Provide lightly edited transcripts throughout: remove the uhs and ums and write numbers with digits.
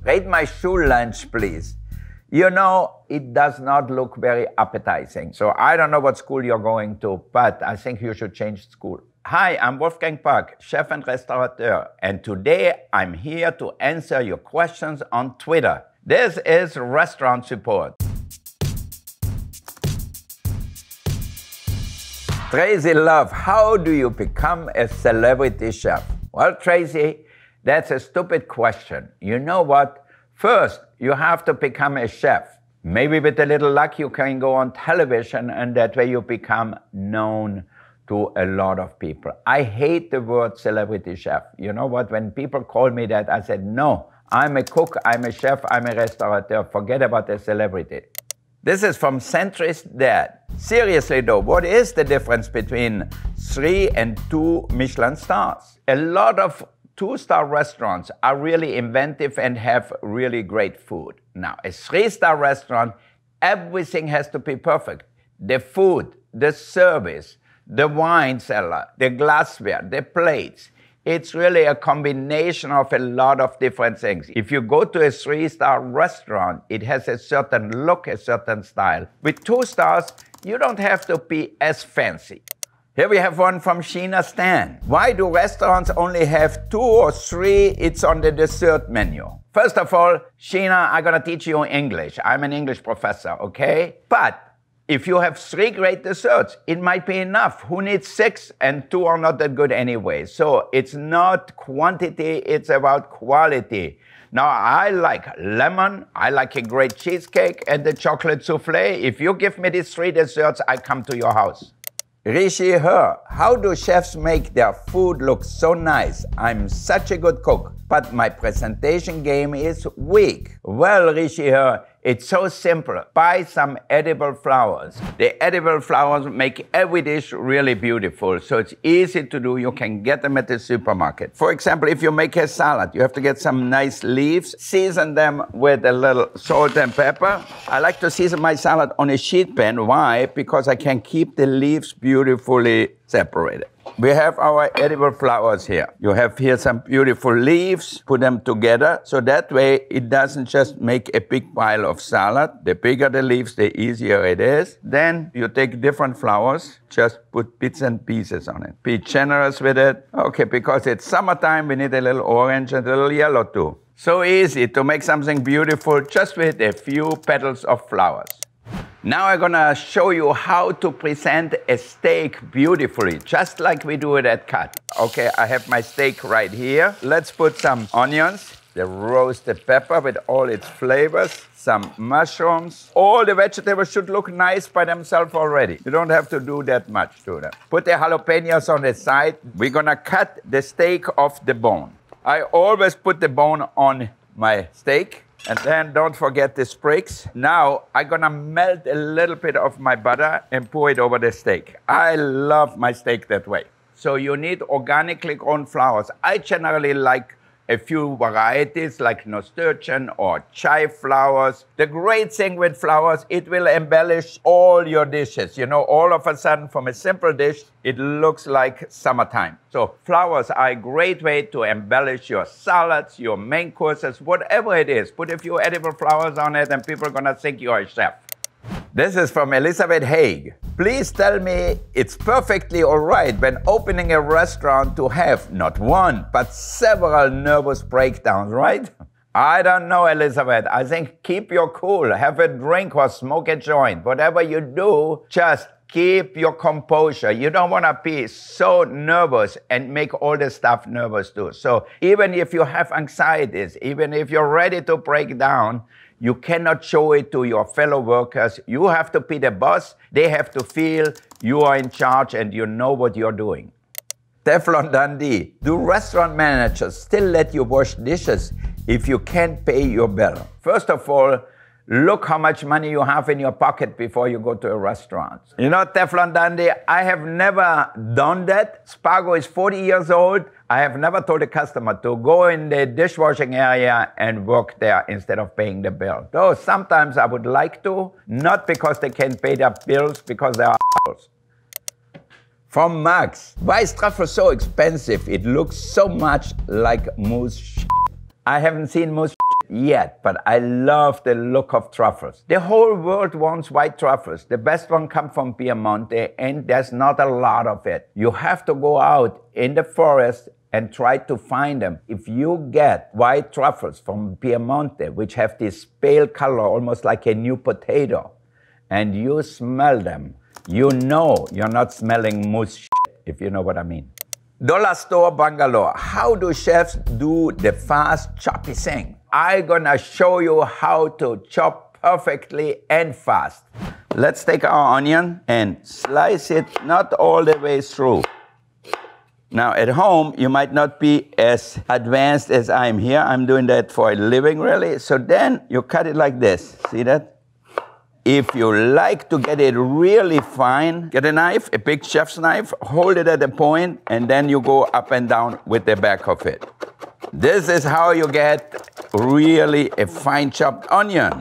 Rate my school lunch, please. You know, it does not look very appetizing. So I don't know what school you're going to, but I think you should change school. Hi, I'm Wolfgang Puck, chef and restaurateur, and today I'm here to answer your questions on Twitter. This is Restaurant Support. Tracy Love, how do you become a celebrity chef? Well, Tracy, that's a stupid question. You know what? First, you have to become a chef. Maybe with a little luck, you can go on television, and that way you become known to a lot of people. I hate the word celebrity chef. You know what? When people call me that, I said, no, I'm a cook, I'm a chef, I'm a restaurateur. Forget about the celebrity. This is from Centrist Dad. Seriously though, what is the difference between 3 and 2 Michelin stars? A lot of 2-star restaurants are really inventive and have really great food. Now, a 3-star restaurant, everything has to be perfect. The food, the service, the wine cellar, the glassware, the plates. It's really a combination of a lot of different things. If you go to a 3-star restaurant, it has a certain look, a certain style. With 2 stars, you don't have to be as fancy. Here we have one from Sheena Stan. Why do restaurants only have 2 or 3? It's on the dessert menu. First of all, Sheena, I'm gonna teach you English. I'm an English professor, okay? But if you have 3 great desserts, it might be enough. Who needs 6? And 2 are not that good anyway. So it's not quantity, it's about quality. Now, I like lemon, I like a great cheesecake, and the chocolate souffle. If you give me these 3 desserts, I come to your house. Rishi Her, how do chefs make their food look so nice? I'm such a good cook, but my presentation game is weak. Well, Rishi Her, it's so simple. Buy some edible flowers. The edible flowers make every dish really beautiful, so it's easy to do. You can get them at the supermarket. For example, if you make a salad, you have to get some nice leaves, season them with a little salt and pepper. I like to season my salad on a sheet pan. Why? Because I can keep the leaves beautifully separated. We have our edible flowers here. You have here some beautiful leaves. Put them together, so that way it doesn't just make a big pile of salad. The bigger the leaves, the easier it is. Then you take different flowers, just put bits and pieces on it. Be generous with it. Okay, because it's summertime, we need a little orange and a little yellow too. So easy to make something beautiful just with a few petals of flowers. Now I'm gonna show you how to present a steak beautifully, just like we do it at Cut. Okay, I have my steak right here. Let's put some onions, the roasted pepper with all its flavors, some mushrooms. All the vegetables should look nice by themselves already. You don't have to do that much to them. Put the jalapenos on the side. We're gonna cut the steak off the bone. I always put the bone on my steak. And then don't forget the sprigs. Now I'm gonna melt a little bit of my butter and pour it over the steak. I love my steak that way. So you need organically grown flowers. I generally like a few varieties like nasturtium or chive flowers. The great thing with flowers, it will embellish all your dishes. You know, all of a sudden from a simple dish, it looks like summertime. So flowers are a great way to embellish your salads, your main courses, whatever it is. Put a few edible flowers on it and people are gonna think you're a chef. This is from Elizabeth Haig. Please tell me it's perfectly all right when opening a restaurant to have not one, but several nervous breakdowns, right? I don't know, Elizabeth. I think keep your cool, have a drink or smoke a joint. Whatever you do, just keep your composure. You don't want to be so nervous and make all the staff nervous too. So even if you have anxieties, even if you're ready to break down, you cannot show it to your fellow workers. You have to be the boss. They have to feel you are in charge and you know what you're doing. Teflon Dundee. Do restaurant managers still let you wash dishes if you can't pay your bill? First of all, look how much money you have in your pocket before you go to a restaurant. You know, Teflon Dundee, I have never done that. Spargo is 40 years old. I have never told a customer to go in the dishwashing area and work there instead of paying the bill. Though sometimes I would like to, not because they can't pay their bills, because they are assholes. From Max, why is truffle so expensive? It looks so much like moose shit. I haven't seen moose shit. yet, but I love the look of truffles. The whole world wants white truffles. The best one comes from Piemonte, and there's not a lot of it. You have to go out in the forest and try to find them. If you get white truffles from Piemonte, which have this pale color, almost like a new potato, and you smell them, you know you're not smelling moose shit, if you know what I mean. Dollar Store Bangalore. How do chefs do the fast choppy thing? I'm gonna show you how to chop perfectly and fast. Let's take our onion and slice it not all the way through. Now at home, you might not be as advanced as I'm here. I'm doing that for a living really. So then you cut it like this, see that? If you like to get it really fine, get a knife, a big chef's knife, hold it at a point, and then you go up and down with the back of it. This is how you get really a fine chopped onion.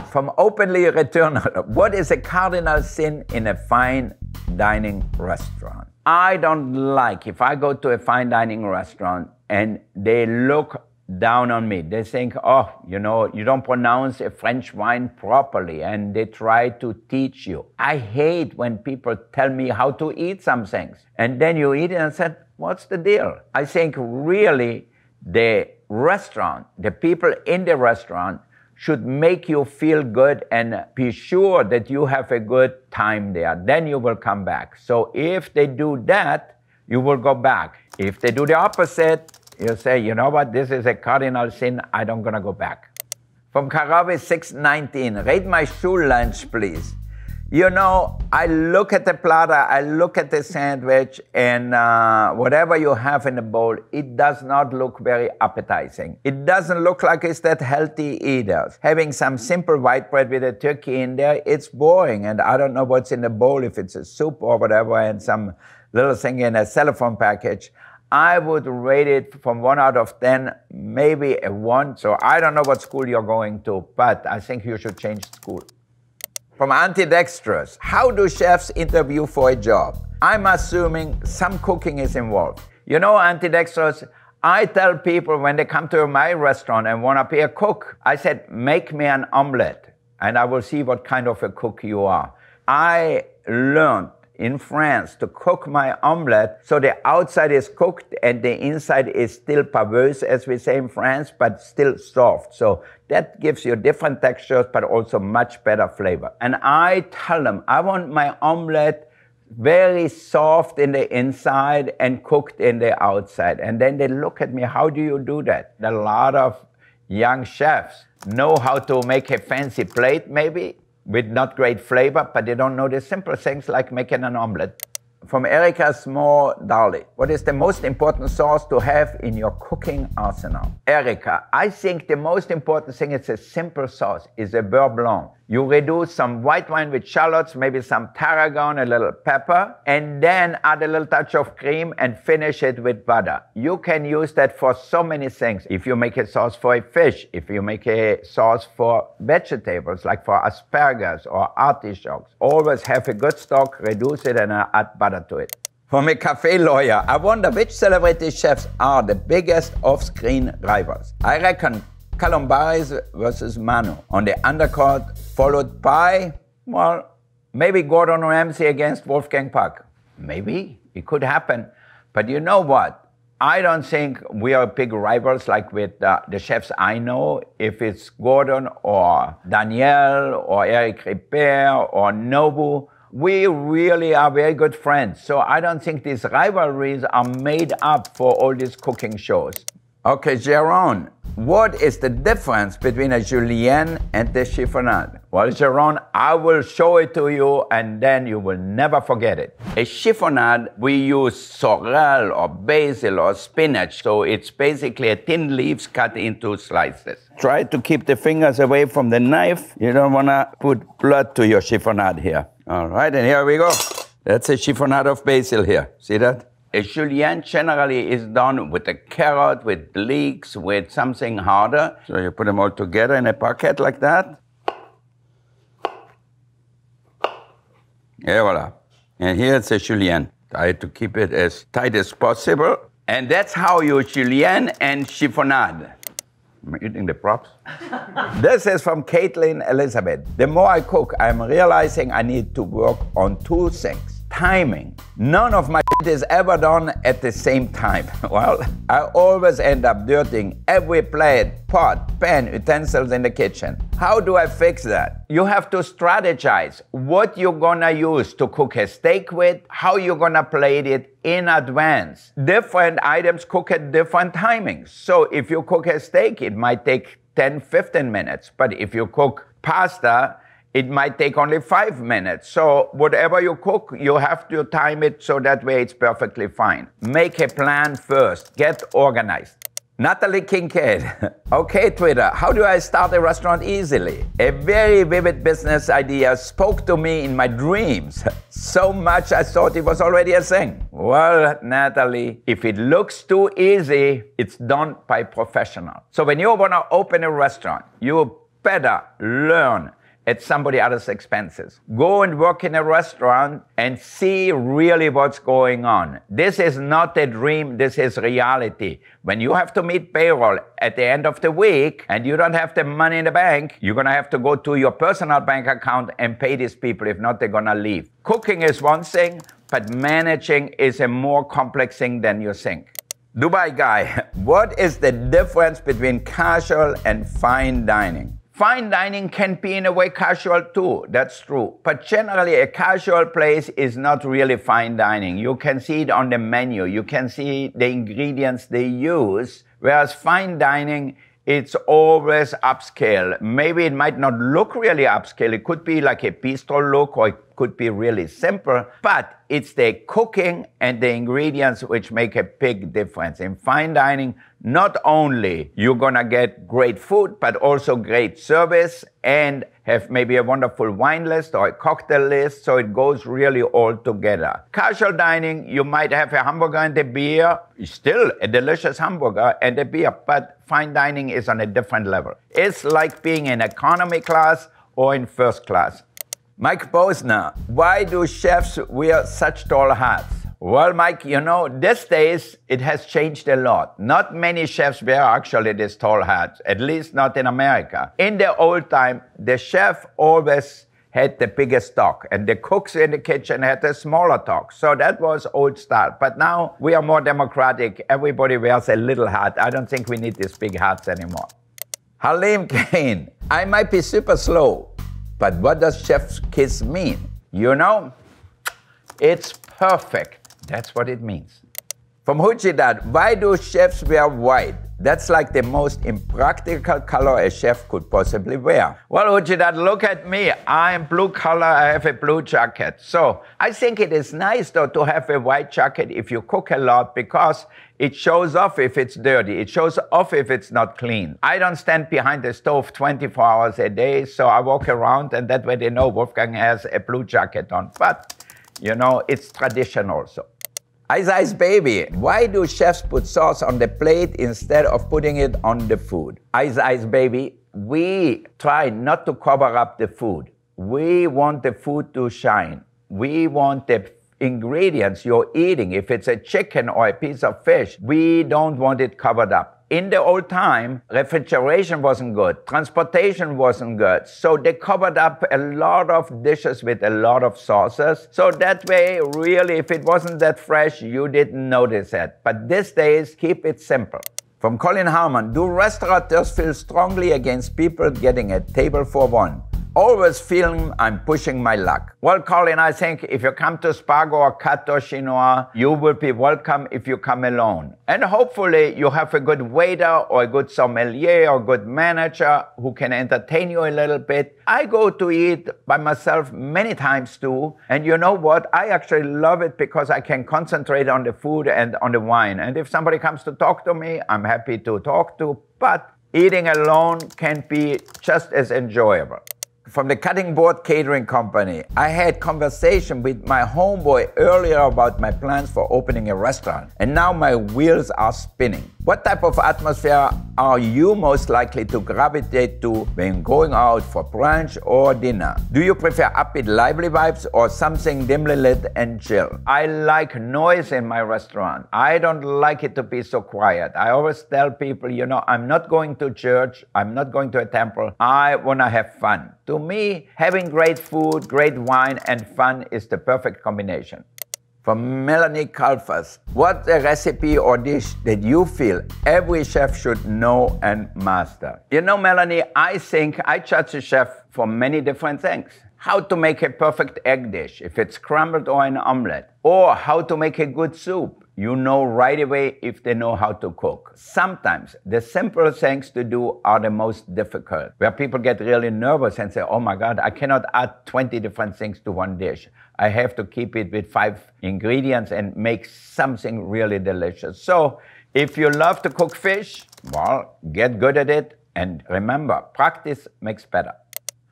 From Openly Returnal, what is a cardinal sin in a fine dining restaurant? I don't like, if I go to a fine dining restaurant and they look down on me. They think, oh, you know, you don't pronounce a French wine properly, and they try to teach you. I hate when people tell me how to eat some things, and then you eat it and said, what's the deal? I think really the restaurant, the people in the restaurant should make you feel good and be sure that you have a good time there. Then you will come back. So if they do that, you will go back. If they do the opposite, you say, you know what, this is a cardinal sin, I don't gonna go back. From Karavi 619, rate my shoe lunch, please. You know, I look at the platter, I look at the sandwich, and whatever you have in the bowl, it does not look very appetizing. It doesn't look like it's that healthy either. Having some simple white bread with a turkey in there, it's boring, and I don't know what's in the bowl, if it's a soup or whatever, and some little thing in a cellophane package. I would rate it from 1 out of 10, maybe a 1. So I don't know what school you're going to, but I think you should change school. From Antidextrous, how do chefs interview for a job? I'm assuming some cooking is involved. You know, Antidextrous, I tell people when they come to my restaurant and want to be a cook, I said, make me an omelette, and I will see what kind of a cook you are. I learned in France to cook my omelette so the outside is cooked and the inside is still paveuse, as we say in France, but still soft. So that gives you different textures, but also much better flavor. And I tell them, I want my omelette very soft in the inside and cooked in the outside. And then they look at me, how do you do that? A lot of young chefs know how to make a fancy plate, maybe, with not great flavor, but they don't know the simple things like making an omelette. From Erica Small Darley, what is the most important sauce to have in your cooking arsenal? Erica, I think the most important thing is a simple sauce, is a beurre blanc. You reduce some white wine with shallots, maybe some tarragon, a little pepper, and then add a little touch of cream and finish it with butter. You can use that for so many things. If you make a sauce for a fish, if you make a sauce for vegetables, like for asparagus or artichokes, always have a good stock, reduce it, and add butter to it. From a cafe lawyer, I wonder which celebrity chefs are the biggest off-screen rivals. I reckon Calombaris versus Manu on the undercard, followed by, well, maybe Gordon Ramsay against Wolfgang Puck. Maybe, it could happen. But you know what? I don't think we are big rivals like with the chefs I know. If it's Gordon or Daniel or Eric Ripert or Nobu, we really are very good friends. So I don't think these rivalries are made up for all these cooking shows. Okay, Geron, what is the difference between a julienne and a chiffonade? Well, Geron, I will show it to you and then you will never forget it. A chiffonade, we use sorrel or basil or spinach, so it's basically a thin leaves cut into slices. Try to keep the fingers away from the knife. You don't want to put blood to your chiffonade here. All right, and here we go. That's a chiffonade of basil here. See that? A julienne generally is done with a carrot, with leeks, with something harder. So you put them all together in a packet like that. Et voila. And here it's a julienne. Try to keep it as tight as possible. And that's how you julienne and chiffonade. I'm eating the props. This is from Caitlin Elizabeth. The more I cook, I'm realizing I need to work on two things. Timing. None of my is ever done at the same time. Well, I always end up dirtying every plate, pot, pan, utensils in the kitchen. How do I fix that? You have to strategize what you're gonna use to cook a steak with, how you're gonna plate it in advance. Different items cook at different timings. So if you cook a steak, it might take 10, 15 minutes. But if you cook pasta, it might take only 5 minutes. So whatever you cook, you have to time it so that way it's perfectly fine. Make a plan first. Get organized. Natalie Kincaid. Okay, Twitter, how do I start a restaurant easily? A very vivid business idea spoke to me in my dreams. So much I thought it was already a thing. Well, Natalie, if it looks too easy, it's done by professionals. So when you want to open a restaurant, you better learn at somebody else's expenses. Go and work in a restaurant and see really what's going on. This is not a dream, this is reality. When you have to meet payroll at the end of the week and you don't have the money in the bank, you're gonna have to go to your personal bank account and pay these people. If not, they're gonna leave. Cooking is one thing, but managing is a more complex thing than you think. Dubai guy, what is the difference between casual and fine dining? Fine dining can be in a way casual too, that's true. But generally a casual place is not really fine dining. You can see it on the menu, you can see the ingredients they use, whereas fine dining, it's always upscale. Maybe it might not look really upscale, it could be like a bistro look or it could be really simple, but it's the cooking and the ingredients which make a big difference. In fine dining, not only you're gonna get great food, but also great service and have maybe a wonderful wine list or a cocktail list, so it goes really all together. Casual dining, you might have a hamburger and a beer, still a delicious hamburger and a beer, but fine dining is on a different level. It's like being in economy class or in first class. Mike Posner, why do chefs wear such tall hats? Well, Mike, you know, these days it has changed a lot. Not many chefs wear actually these tall hats, at least not in America. In the old time, the chef always had the biggest stock and the cooks in the kitchen had the smaller stock. So that was old style. But now we are more democratic. Everybody wears a little hat. I don't think we need these big hats anymore. Halim Kane, I might be super slow, but what does chef's kiss mean? You know, it's perfect. That's what it means. From Hujidat, why do chefs wear white? That's like the most impractical color a chef could possibly wear. Well, Hujidat, look at me. I'm blue collar, I have a blue jacket. So I think it is nice though to have a white jacket if you cook a lot because it shows off if it's dirty. It shows off if it's not clean. I don't stand behind the stove 24 hours a day, so I walk around and that way they know Wolfgang has a blue jacket on. But, you know, it's tradition also. Ice Baby, why do chefs put sauce on the plate instead of putting it on the food? Ice Baby, we try not to cover up the food. We want the food to shine. We want the ingredients you're eating. If it's a chicken or a piece of fish, we don't want it covered up. In the old time, refrigeration wasn't good, transportation wasn't good, so they covered up a lot of dishes with a lot of sauces. So that way, really, if it wasn't that fresh, you didn't notice it. But these days, keep it simple. From Colin Harmon, do restaurateurs feel strongly against people getting a table for one? Always feeling I'm pushing my luck. Well, Colin, I think if you come to Spago or Cateau Chinois, you will be welcome if you come alone. And hopefully you have a good waiter or a good sommelier or good manager who can entertain you a little bit. I go to eat by myself many times too. And you know what? I actually love it because I can concentrate on the food and on the wine. And if somebody comes to talk to me, I'm happy to talk to. But eating alone can be just as enjoyable. From the Cutting Board Catering Company, I had conversation with my homeboy earlier about my plans for opening a restaurant, and now my wheels are spinning. What type of atmosphere are you most likely to gravitate to when going out for brunch or dinner? Do you prefer upbeat, lively vibes or something dimly lit and chill? I like noise in my restaurant. I don't like it to be so quiet. I always tell people, you know, I'm not going to church, I'm not going to a temple. I want to have fun. To me, having great food, great wine, and fun is the perfect combination. From Melanie Kalfas, what's a recipe or dish that you feel every chef should know and master? You know, Melanie, I think I judge a chef for many different things. How to make a perfect egg dish, if it's scrambled or an omelette, or how to make a good soup. You know right away if they know how to cook. Sometimes the simple things to do are the most difficult, where people get really nervous and say, oh my God, I cannot add 20 different things to one dish. I have to keep it with 5 ingredients and make something really delicious. So if you love to cook fish, well, get good at it. And remember, practice makes better.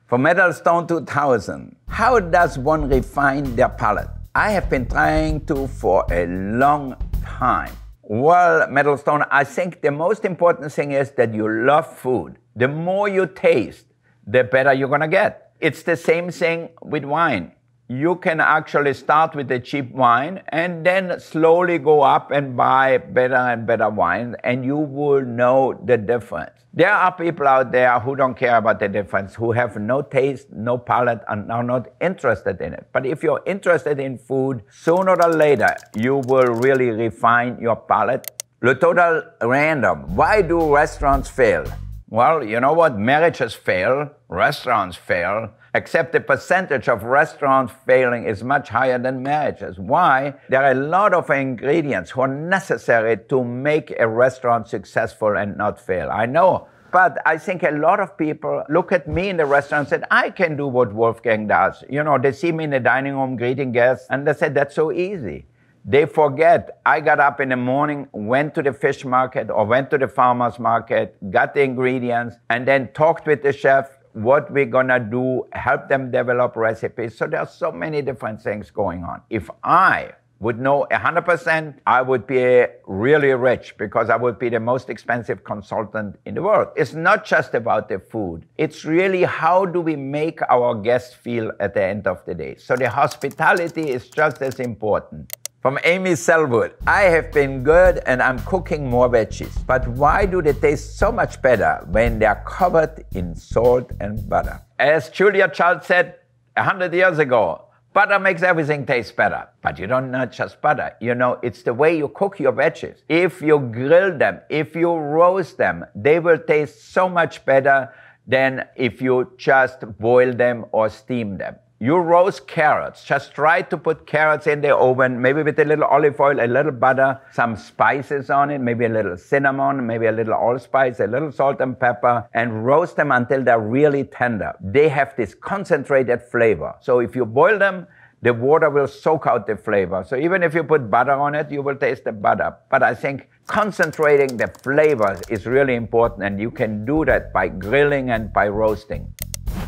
For Metal Stone 2000, how does one refine their palate? I have been trying to for a long time. Well, Metal Stone, I think the most important thing is that you love food. The more you taste, the better you're gonna get. It's the same thing with wine. You can actually start with the cheap wine and then slowly go up and buy better and better wine, and you will know the difference. There are people out there who don't care about the difference, who have no taste, no palate, and are not interested in it. But if you're interested in food, sooner or later, you will really refine your palate. Le Total Random, why do restaurants fail? Well, you know what? Marriages fail, restaurants fail, except the percentage of restaurants failing is much higher than marriages. Why? There are a lot of ingredients who are necessary to make a restaurant successful and not fail. I know, but I think a lot of people look at me in the restaurant and said, I can do what Wolfgang does. You know, they see me in the dining room greeting guests and they said, that's so easy. They forget, I got up in the morning, went to the fish market or went to the farmer's market, got the ingredients, and then talked with the chef, what we're gonna do, help them develop recipes. So there's so many different things going on. If I would know 100%, I would be really rich because I would be the most expensive consultant in the world. It's not just about the food. It's really how do we make our guests feel at the end of the day. So the hospitality is just as important. From Amy Selwood, I have been good and I'm cooking more veggies, but why do they taste so much better when they're covered in salt and butter? As Julia Child said 100 years ago, butter makes everything taste better. But you don't know just butter. You know, it's the way you cook your veggies. If you grill them, if you roast them, they will taste so much better than if you just boil them or steam them. You roast carrots, just try to put carrots in the oven, maybe with a little olive oil, a little butter, some spices on it, maybe a little cinnamon, maybe a little allspice, a little salt and pepper, and roast them until they're really tender. They have this concentrated flavor. So if you boil them, the water will soak out the flavor. So even if you put butter on it, you will taste the butter. But I think concentrating the flavors is really important, and you can do that by grilling and by roasting.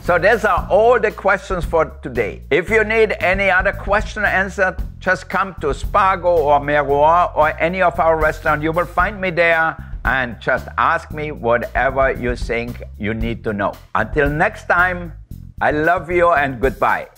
So these are all the questions for today. If you need any other question answered, just come to Spago or Miroir or any of our restaurants. You will find me there and just ask me whatever you think you need to know. Until next time, I love you and goodbye.